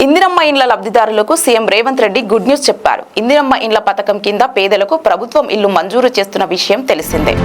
ఇందిరమ్మ ఇండ్ల లబ్ధిదారులకు CM Revanth Reddy good news చెప్పారు. ఇందిరమ్మ ఇండ్ల పథకం కింద పేదలకు ప్రభుత్వం ఇల్లు మంజూరు చేస్తున్న విషయం తెలిసిందే.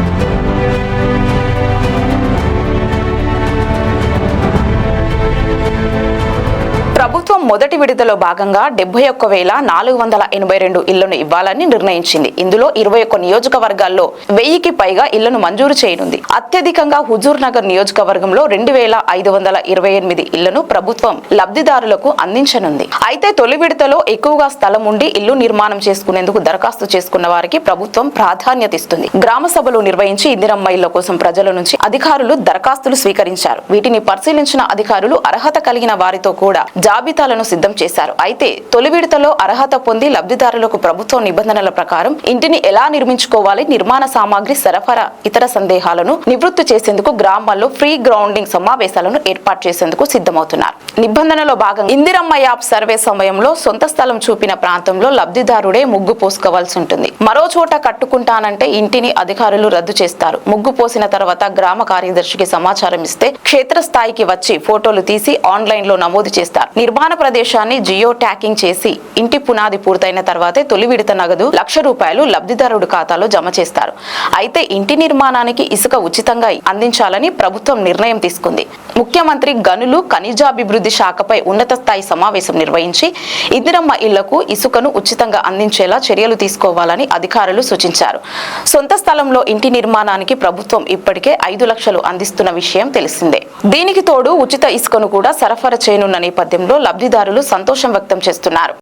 ప్రభుత్వం మొదటి విడతలో భాగంగా 71,482 ఇళ్లను ఇవ్వాలని నిర్ణయించింది. ఇందులో 21 నియోజకవర్గాల్లో 1000కి పైగా ఇళ్లను మంజూరు చేయనుంది. అత్యధికంగా హుజూర్ నగర్ నియోజకవర్గంలో 2,528 ఇళ్లను ప్రభుత్వం లబ్ధిదారులకు అందించనుంది. అయితే తొలి విడతలో ఎక్కువగా స్థలం ఉండి ఇల్లు నిర్మాణం చేసుకునేందుకు దరఖాస్తు చేసుకున్న వారికి ప్రభుత్వం ప్రాధాన్యత ఇస్తుంది. గ్రామ సభలు నిర్వహించి ఇందిరమ్మ ఇళ్ల కోసం ప్రజల నుంచి అధికారులు దరఖాస్తులు స్వీకరించారు. వీటిని పరిశీలించిన అధికారులు అర్హత కలిగిన వారితో కూడా జాబితాలను సిద్ధం చేశారు. అయితే తొలి విడతలో అర్హత పొంది లబ్ధిదారులకు ప్రభుత్వం నిబంధనల ప్రకారం ఇంటిని ఎలా నిర్మించుకోవాలి, నిర్మాణ సామాగ్రి సరఫరా, ఇతర సందేహాలను నివృత్తి చేసేందుకు గ్రామాల్లో ఫ్రీ గ్రౌండింగ్ సమావేశాలను ఏర్పాటు చేసేందుకు సిద్ధమవుతున్నారు. నిబంధనలో భాగంగా ఇందిరమ్మ యాప్ సర్వే సమయంలో సొంత స్థలం చూపిన ప్రాంతంలో లబ్ధిదారుడే ముగ్గు పోసుకోవాల్సి ఉంటుంది. మరో చోట కట్టుకుంటానంటే ఇంటిని అధికారులు రద్దు చేస్తారు. ముగ్గు పోసిన తర్వాత గ్రామ కార్యదర్శికి సమాచారం ఇస్తే క్షేత్రస్థాయికి వచ్చి ఫోటోలు తీసి ఆన్లైన్ లో నమోదు చేస్తారు. నిర్మాణ ప్రదేశాన్ని జియో ట్యాగింగ్ చేసి ఇంటి పునాది పూర్తయిన తర్వాతే తొలి విడత నగదు ₹1,00,000 లబ్ధిదారుడి ఖాతాలో జమ చేస్తారు. అయితే ఇంటి నిర్మాణానికి ఇసుక ఉచితంగా అందించాలని ప్రభుత్వం నిర్ణయం తీసుకుంది. ముఖ్యమంత్రి గనులు ఖనిజాభివృద్ధి శాఖపై ఉన్నత స్థాయి సమావేశం నిర్వహించి ఇందిరమ్మ ఇళ్లకు ఇసుకను ఉచితంగా అందించేలా చర్యలు తీసుకోవాలని అధికారులు సూచించారు. సొంత స్థలంలో ఇంటి నిర్మాణానికి ప్రభుత్వం ఇప్పటికే 5 లక్షలు అందిస్తున్న విషయం తెలిసిందే. దీనికి తోడు ఉచిత ఇసుకను కూడా సరఫరా చేయనున్న నేపథ్యంలో లబ్ధిదారులు సంతోషం వ్యక్తం చేస్తున్నారు.